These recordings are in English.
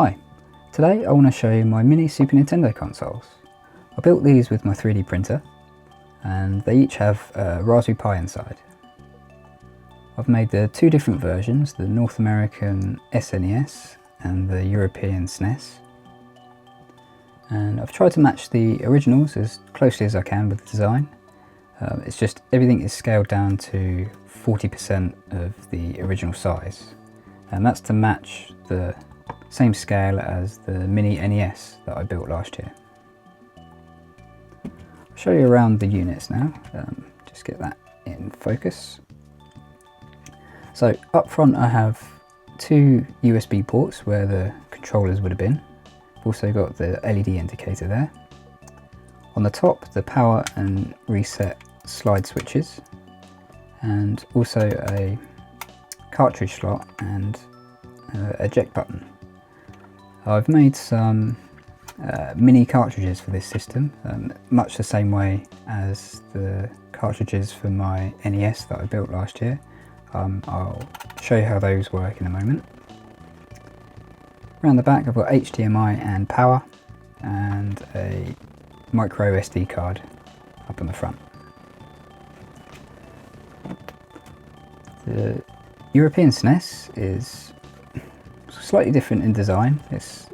Hi, today I want to show you my mini Super Nintendo consoles. I built these with my 3D printer and they each have a Raspberry Pi inside. I've made the two different versions, the North American S.N.E.S and the European SNES. And I've tried to match the originals as closely as I can with the design. It's just everything is scaled down to 40% of the original size. And that's to match the same scale as the Mini NES that I built last year. I'll show you around the units now, just get that in focus. So up front I have two USB ports where the controllers would have been. I've also got the LED indicator there. On the top, the power and reset slide switches, and also a cartridge slot and eject button. I've made some mini cartridges for this system, much the same way as the cartridges for my NES that I built last year. I'll show you how those work in a moment. Around the back I've got HDMI and power, and a micro SD card up on the front. The European SNES is slightly different in design. It's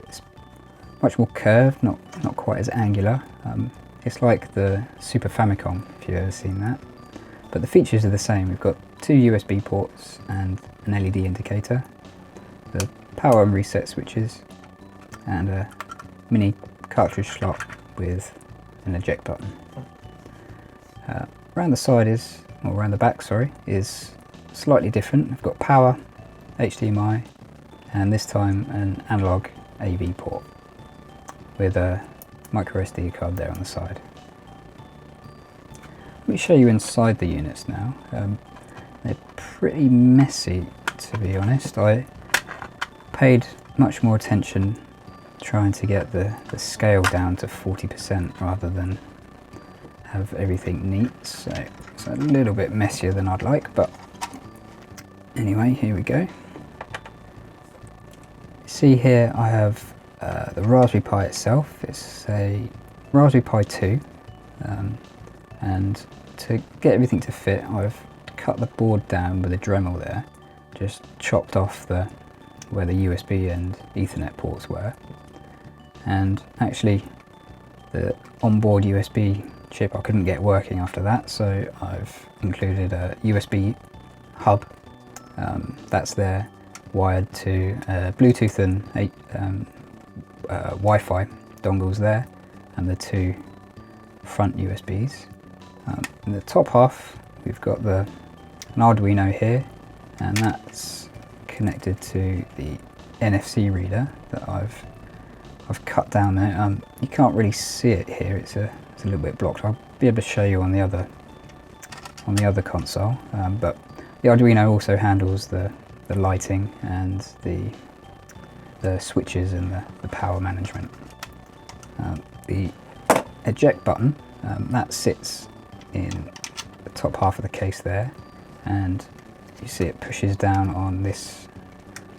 much more curved, not quite as angular. It's like the Super Famicom, if you've ever seen that. But the features are the same. We've got two USB ports and an LED indicator, the power and reset switches, and a mini cartridge slot with an eject button. Around the side is, or around the back, sorry, is slightly different. We've got power, HDMI, and this time an analog AV port with a micro SD card there on the side. Let me show you inside the units now. They're pretty messy, to be honest. I paid much more attention trying to get the scale down to 40% rather than have everything neat, so it's a little bit messier than I'd like, but anyway, here we go. See here I have the Raspberry Pi itself. It's a Raspberry Pi 2, and to get everything to fit I've cut the board down with a Dremel there, just chopped off where the USB and Ethernet ports were, and actually the onboard USB chip I couldn't get working after that, so I've included a USB hub that's there, wired to Bluetooth and Wi-Fi dongles there, and the two front USBs. In the top half we've got an Arduino here, and that's connected to the NFC reader that I've cut down there. You can't really see it here, it's a little bit blocked. I'll be able to show you on the other console, but the Arduino also handles the lighting and the switches and the power management. The eject button, that sits in the top half of the case there, and you see it pushes down on this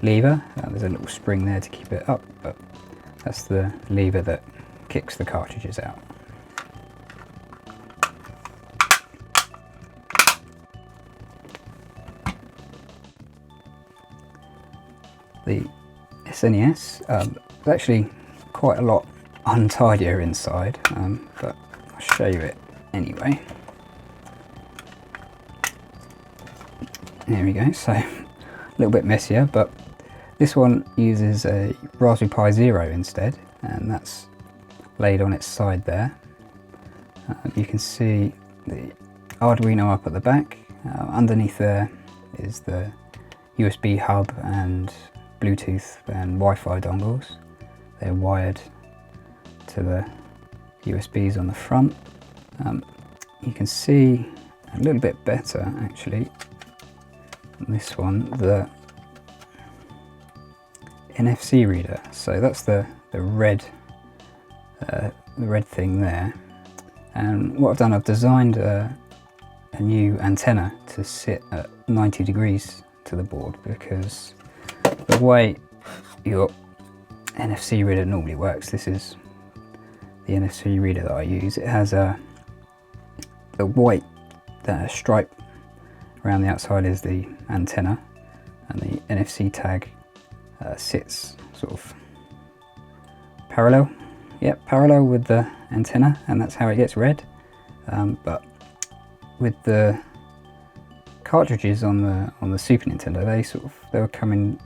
lever. There's a little spring there to keep it up, but that's the lever that kicks the cartridges out. The SNES is actually quite a lot untidier inside, but I'll show you it anyway. There we go, so a little bit messier, but this one uses a Raspberry Pi Zero instead, and that's laid on its side there. You can see the Arduino up at the back. Underneath there is the USB hub and Bluetooth and Wi-Fi dongles. They're wired to the USBs on the front. You can see a little bit better actually on this one, the NFC reader. So that's the red thing there. And what I've done, I've designed a new antenna to sit at 90 degrees to the board, because the way your NFC reader normally works. This is the NFC reader that I use. It has a white stripe around the outside is the antenna, and the NFC tag sits sort of parallel with the antenna, and that's how it gets read. But with the cartridges on the Super Nintendo, they were coming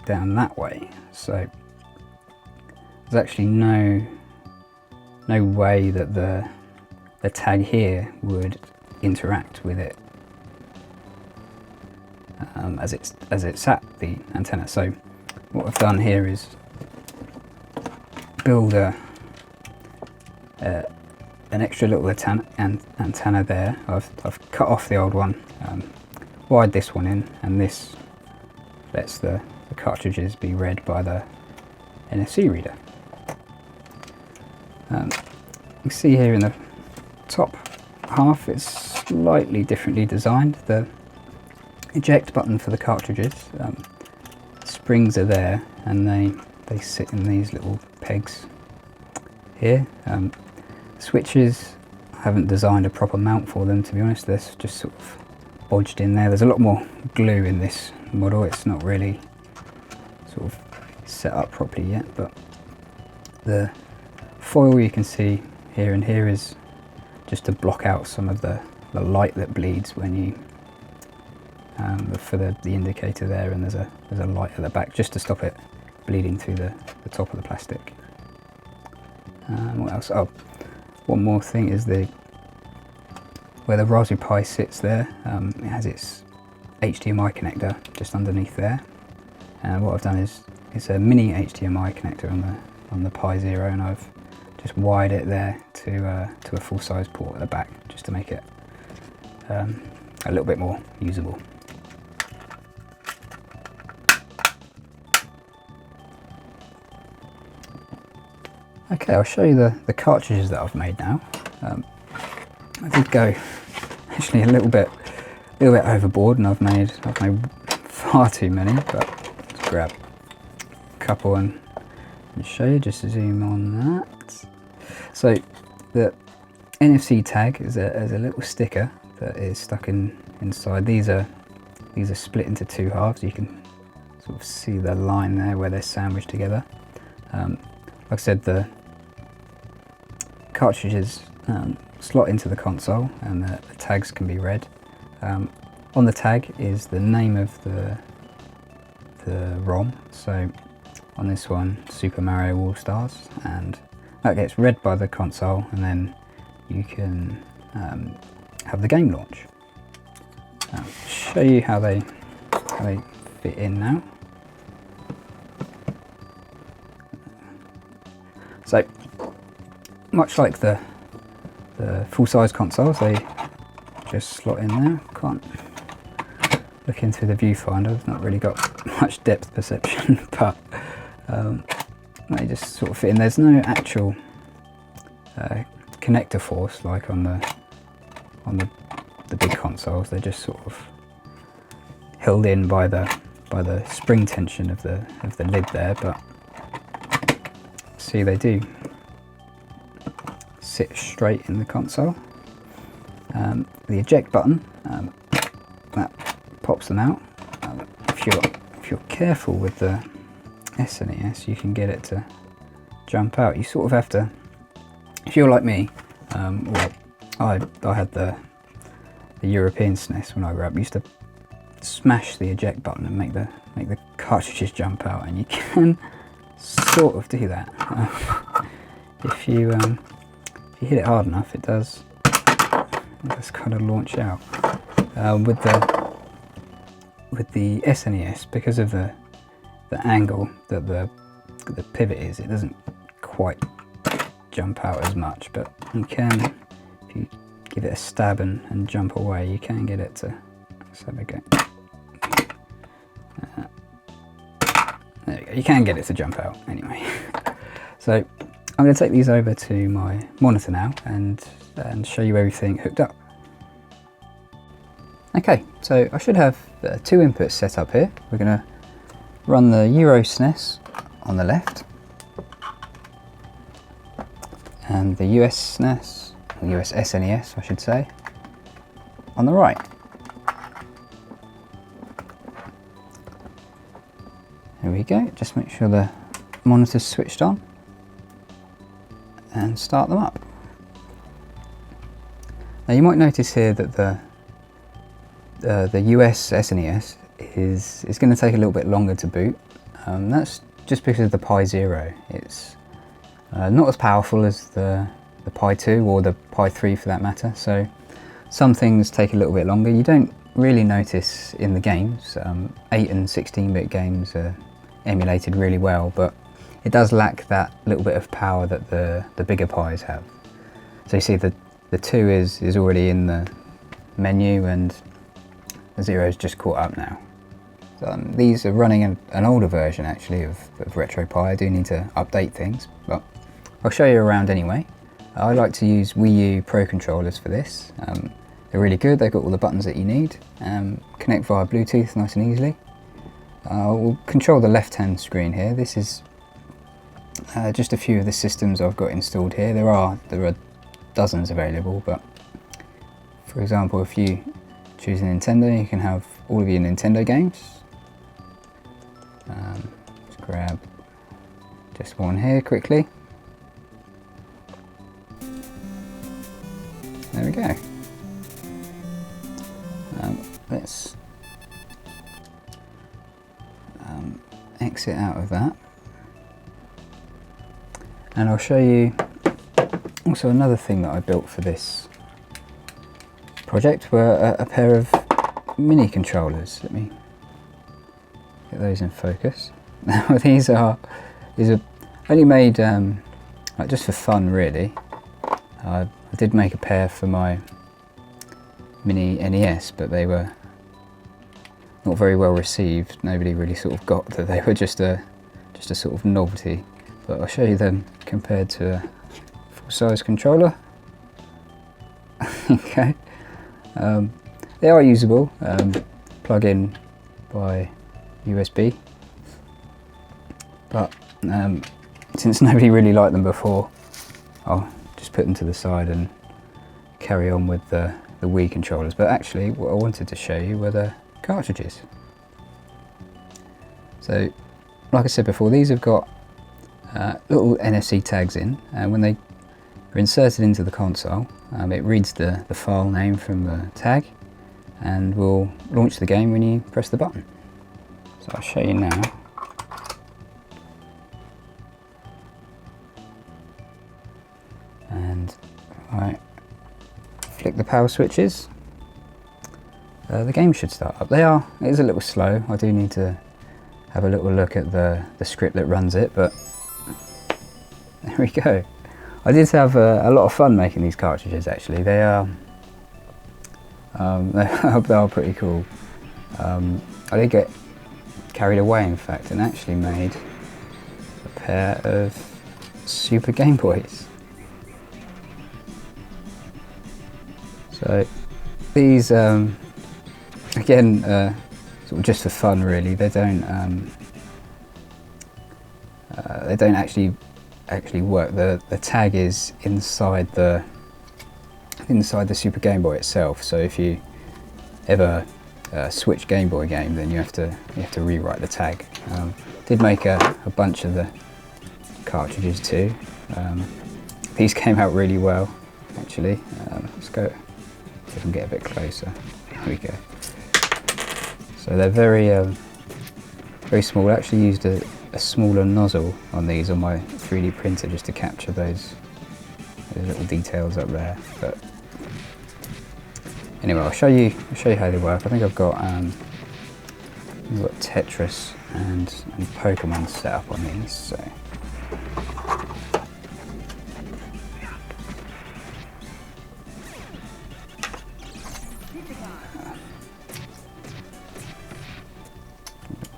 down that way, so there's actually no way that the tag here would interact with it as it's at the antenna. So what I've done here is build an extra little antenna there. I've cut off the old one, wired this one in, and this lets the cartridges be read by the NFC reader. You can see here in the top half it's slightly differently designed. The eject button for the cartridges, springs are there, and they sit in these little pegs here. Switches, I haven't designed a proper mount for them, to be honest. They're just sort of bodged in there. There's a lot more glue in this model. It's not really sort of set up properly yet, but the foil you can see here and here is just to block out some of the light that bleeds when you for the indicator there, and there's a light at the back just to stop it bleeding through the top of the plastic. What else? Oh, one more thing is where the Raspberry Pi sits there. It has its HDMI connector just underneath there, and what I've done is it's a mini HDMI connector on the Pi Zero, and I've just wired it there to a full-size port at the back just to make it a little bit more usable. Okay, I'll show you the cartridges that I've made now. I did go actually a little bit overboard, and I've made far too many, but let's grab a couple and show you. Just to zoom on that. So the NFC tag is a little sticker that is stuck inside. These are split into two halves. You can sort of see the line there where they're sandwiched together. Like I said, the cartridges slot into the console, and the tags can be read. On the tag is the name of the ROM. So on this one, Super Mario All Stars, and that gets read by the console, and then you can have the game launch. I'll show you how they fit in now. So much like the full-size consoles, they just slot in there. Can't look in through the viewfinder, I've not really got much depth perception, but they just sort of fit in. There's no actual connector force like on the big consoles. They're just sort of held in by the spring tension of the lid there, but see, they do sit straight in the console. The eject button, that pops them out. If you're careful with the SNES, you can get it to jump out. You sort of have to, if you're like me, well, I had the European SNES when I grew up. I used to smash the eject button and make the cartridges jump out, and you can sort of do that. If you hit it hard enough, it does kind of launch out. With the SNES, because of the angle that the pivot is, it doesn't quite jump out as much, but you can, if you give it a stab and jump away, you can get it to, let's have a go. There we go, you can get it to jump out anyway. So I'm going to take these over to my monitor now and show you everything hooked up. Okay, so I should have two inputs set up here. We're going to run the Euro SNES on the left, and the US SNES, or US SNES I should say, on the right. There we go, just make sure the monitor's switched on and start them up. Now you might notice here that the US SNES is going to take a little bit longer to boot. That's just because of the Pi Zero. It's not as powerful as the Pi 2 or the Pi 3 for that matter, so some things take a little bit longer. You don't really notice in the games. 8 and 16-bit games are emulated really well, but it does lack that little bit of power that the bigger Pis have. So you see the 2 is already in the menu and the 0 is just caught up now. So, these are running an older version actually of RetroPie. I do need to update things, but I'll show you around anyway. I like to use Wii U Pro controllers for this. They're really good, they've got all the buttons that you need. Connect via Bluetooth nice and easily. We'll control the left hand screen here. This is just a few of the systems I've got installed here. There are dozens available, but for example if you choose a Nintendo you can have all of your Nintendo games. Let's grab just one here quickly. There we go. Let's exit out of that, and I'll show you also another thing that I built for this project were a pair of mini controllers. Let me get those in focus. Now these are only made like just for fun really. I did make a pair for my Mini NES, but they were not very well received. Nobody really sort of got that they were just a sort of novelty. But I'll show you them compared to a full-size controller. Okay, they are usable. Plug in by USB, but since nobody really liked them before, I'll just put them to the side and carry on with the Wii controllers. But actually what I wanted to show you were the cartridges. So like I said before, these have got little NFC tags in, and when they are inserted into the console, it reads the file name from the tag and will launch the game when you press the button. So I'll show you now. And I flick the power switches, the game should start up. It is a little slow. I do need to have a little look at the script that runs it, but there we go. I did have a lot of fun making these cartridges actually. They are pretty cool. I did get carried away in fact and actually made a pair of Super Game Boys. So these, again, sort of just for fun really. They don't actually work. The tag is inside the Super Game Boy itself. So if you ever switch Game Boy game, then you have to rewrite the tag. Did make a bunch of the cartridges too. These came out really well actually. Let's go. See if I can get a bit closer. There we go. So they're very small. I actually used a smaller nozzle on these on my 3D printer just to capture those little details up there. But anyway, I'll show you how they work. I think I've got Tetris and Pokemon set up on these. So.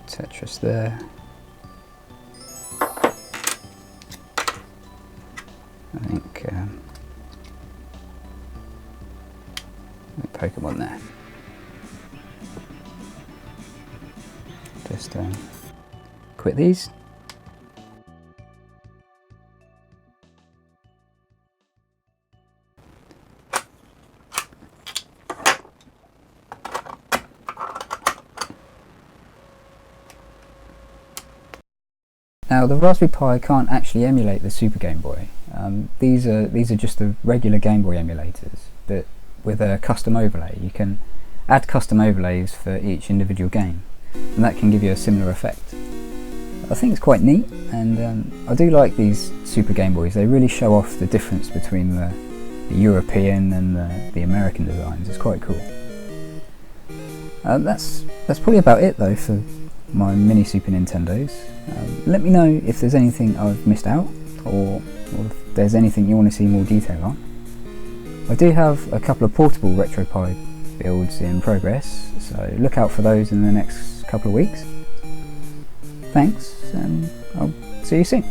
Tetris there. I think Pokemon there. Just quit these. Now the Raspberry Pi can't actually emulate the Super Game Boy. These are just the regular Game Boy emulators, but with a custom overlay. You can add custom overlays for each individual game, and that can give you a similar effect. I think it's quite neat, and I do like these Super Game Boys. They really show off the difference between the European and the American designs. It's quite cool. That's probably about it though for my mini Super Nintendos. Let me know if there's anything I've missed out, or if there's anything you want to see more detail on. I do have a couple of portable RetroPie builds in progress, so look out for those in the next couple of weeks. Thanks, and I'll see you soon.